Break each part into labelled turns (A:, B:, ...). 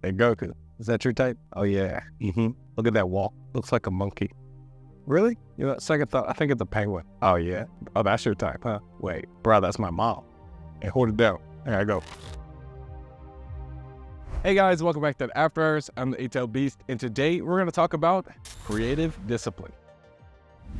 A: Hey, Goku, is that your type? Oh, yeah. Look at that walk. Looks like a monkey. Really? You know, second thought, I think it's a penguin. Oh, yeah. Oh, that's your type, huh? Wait, bro, that's my mom. Hey, hold it down. There I go. Hey guys, welcome back to After Hours. I'm the ATL Beast, and today we're going to talk about creative discipline.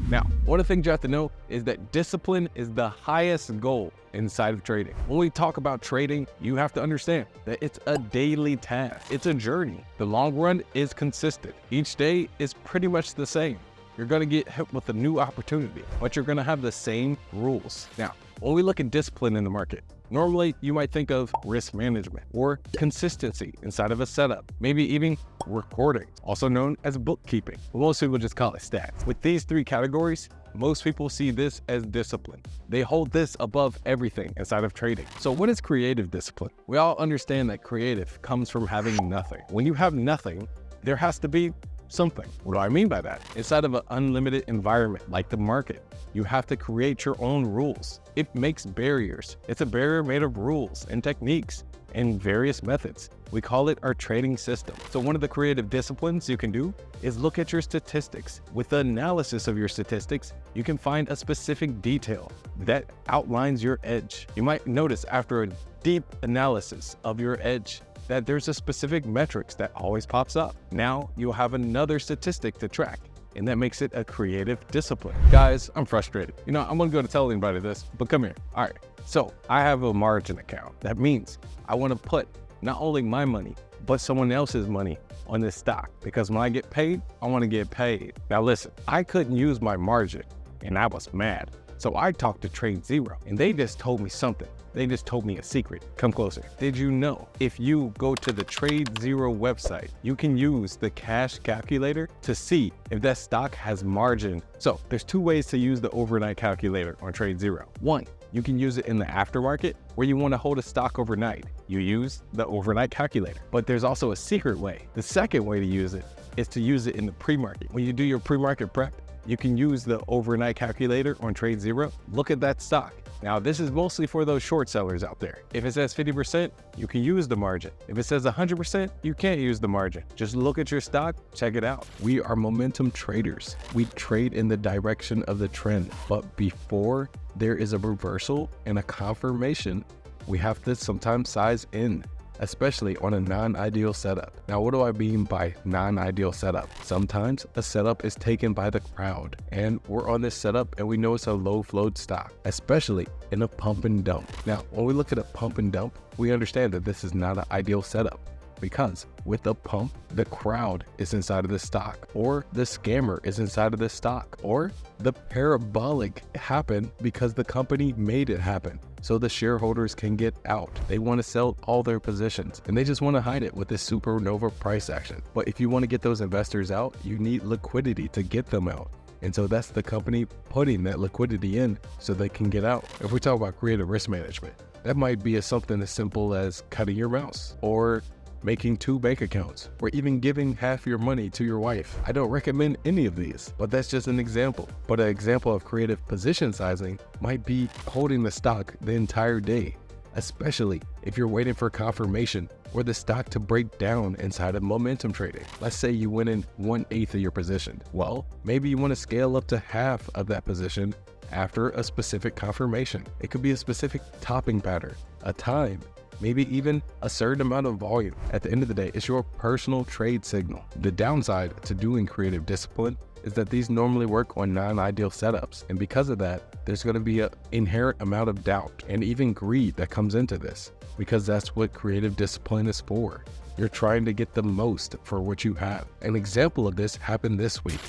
A: Now, one of the things you have to know is that discipline is the highest goal inside of trading. When we talk about trading, you have to understand that it's a daily task. It's a journey. The long run is consistent. Each day is pretty much the same. You're going to get hit with a new opportunity, but you're going to have the same rules. Now, when we look at discipline in the market, normally you might think of risk management or consistency inside of a setup, maybe even recording, also known as bookkeeping. But most people just call it stats. With these three categories, most people see this as discipline. They hold this above everything inside of trading. So what is creative discipline? We all understand that creative comes from having nothing. When you have nothing, there has to be something. What do I mean by that? Inside of an unlimited environment like the market, you have to create your own rules. It makes barriers. It's a barrier made of rules and techniques and various methods. We call it our trading system. So one of the creative disciplines you can do is look at your statistics. With the analysis of your statistics, you can find a specific detail that outlines your edge. You might notice after a deep analysis of your edge that there's a specific metrics that always pops up. Now you'll have another statistic to track, and that makes it a creative discipline. Guys, I'm frustrated. You know, I'm gonna go to tell anybody this, but come here. All right, so I have a margin account. That means I wanna put not only my money, but someone else's money on this stock, because when I get paid, I wanna get paid. Now listen, I couldn't use my margin, and I was mad. So I talked to Trade Zero, and they just told me something. They just told me a secret. Come closer. Did you know if you go to the Trade Zero website, you can use the cash calculator to see if that stock has margin? So there's two ways to use the overnight calculator on Trade Zero. One, you can use it in the aftermarket where you want to hold a stock overnight. You use the overnight calculator. But there's also a secret way. The second way to use it is to use it in the pre-market. When you do your pre-market prep, you can use the overnight calculator on Trade Zero. Look at that stock. Now, this is mostly for those short sellers out there. If it says 50%, you can use the margin. If it says 100%, you can't use the margin. Just look at your stock, check it out. We are momentum traders. We trade in the direction of the trend. But before there is a reversal and a confirmation, we have to sometimes size in, especially on a non-ideal setup. Now, what do I mean by non-ideal setup? Sometimes a setup is taken by the crowd, and we're on this setup and we know it's a low flowed stock, especially in a pump and dump. Now, when we look at a pump and dump, we understand that this is not an ideal setup, because with a pump, the crowd is inside of the stock, or the scammer is inside of the stock, or the parabolic happened because the company made it happen. So the shareholders can get out. They want to sell all their positions, and they just want to hide it with this supernova price action. But if you want to get those investors out, you need liquidity to get them out. And so that's the company putting that liquidity in so they can get out. If we talk about creative risk management, that might be something as simple as cutting your mouse, or making 2 bank accounts, or even giving half your money to your wife. I don't recommend any of these, but that's just an example. But an example of creative position sizing might be holding the stock the entire day, especially if you're waiting for confirmation or the stock to break down inside of momentum trading. Let's say you went in 1/8 of your position. Well, maybe you want to scale up to half of that position after a specific confirmation. It could be a specific topping pattern, a time, maybe even a certain amount of volume. At the end of the day, it's your personal trade signal. The downside to doing creative discipline is that these normally work on non-ideal setups. And because of that, there's going to be an inherent amount of doubt and even greed that comes into this, because that's what creative discipline is for. You're trying to get the most for what you have. An example of this happened this week.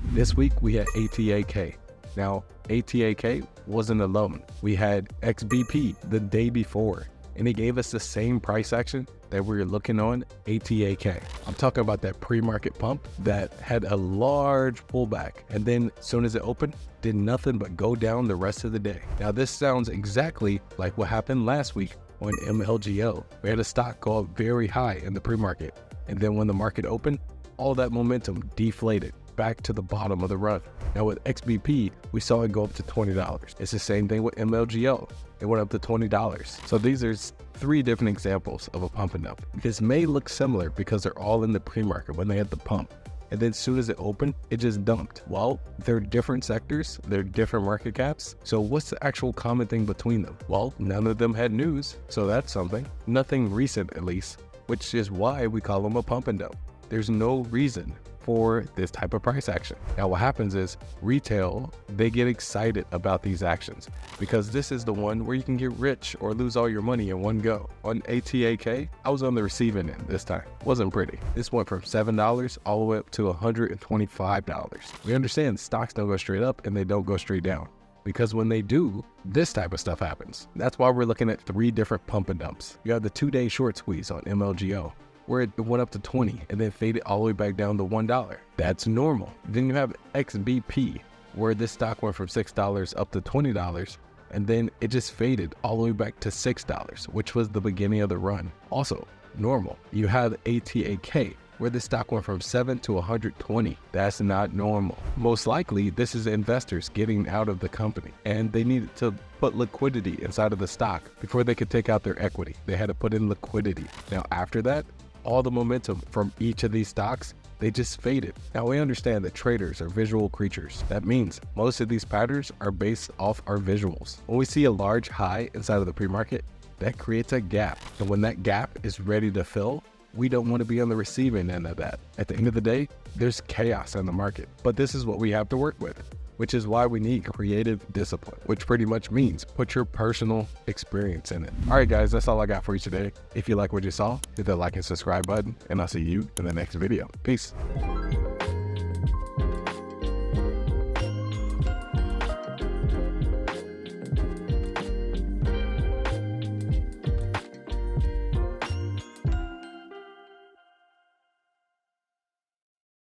A: This week we had ATAK. Now, ATAK wasn't alone. We had XBP the day before, and it gave us the same price action that we were looking on ATAK. I'm talking about that pre-market pump that had a large pullback, and then as soon as it opened, did nothing but go down the rest of the day. Now, this sounds exactly like what happened last week on mlgl. We had a stock go up very high in the pre-market, and then when the market opened, all that momentum deflated back to the bottom of the run. Now with XBP, we saw it go up to $20. It's the same thing with mlgl. It went up to $20. So these are 3 different examples of a pump and dump. This may look similar because they're all in the pre-market when they had the pump. And then as soon as it opened, it just dumped. Well, they're different sectors, they're different market caps. So what's the actual common thing between them? Well, none of them had news, so that's something. Nothing recent at least, which is why we call them a pump and dump. There's no reason for this type of price action. Now what happens is retail, they get excited about these actions because this is the one where you can get rich or lose all your money in one go. On ATAK, I was on the receiving end this time. Wasn't pretty. This went from $7 all the way up to $125. We understand stocks don't go straight up and they don't go straight down, because when they do, this type of stuff happens. That's why we're looking at 3 different pump and dumps. You have the 2-day short squeeze on mlgl, where it went up to 20 and then faded all the way back down to $1. That's normal. Then you have XBP, where this stock went from $6 up to $20, and then it just faded all the way back to $6, which was the beginning of the run. Also normal. You have ATAK, where the stock went from 7 to 120. That's not normal. Most likely, this is investors getting out of the company, and they needed to put liquidity inside of the stock before they could take out their equity. They had to put in liquidity. Now, after that, all the momentum from each of these stocks, they just faded. Now we understand that traders are visual creatures. That means most of these patterns are based off our visuals. When we see a large high inside of the pre-market, that creates a gap. And when that gap is ready to fill, we don't want to be on the receiving end of that. At the end of the day, there's chaos in the market, but this is what we have to work with, which is why we need creative discipline, which pretty much means put your personal experience in it. All right, guys, that's all I got for you today. If you like what you saw, hit that like and subscribe button, and I'll see you in the next video. Peace.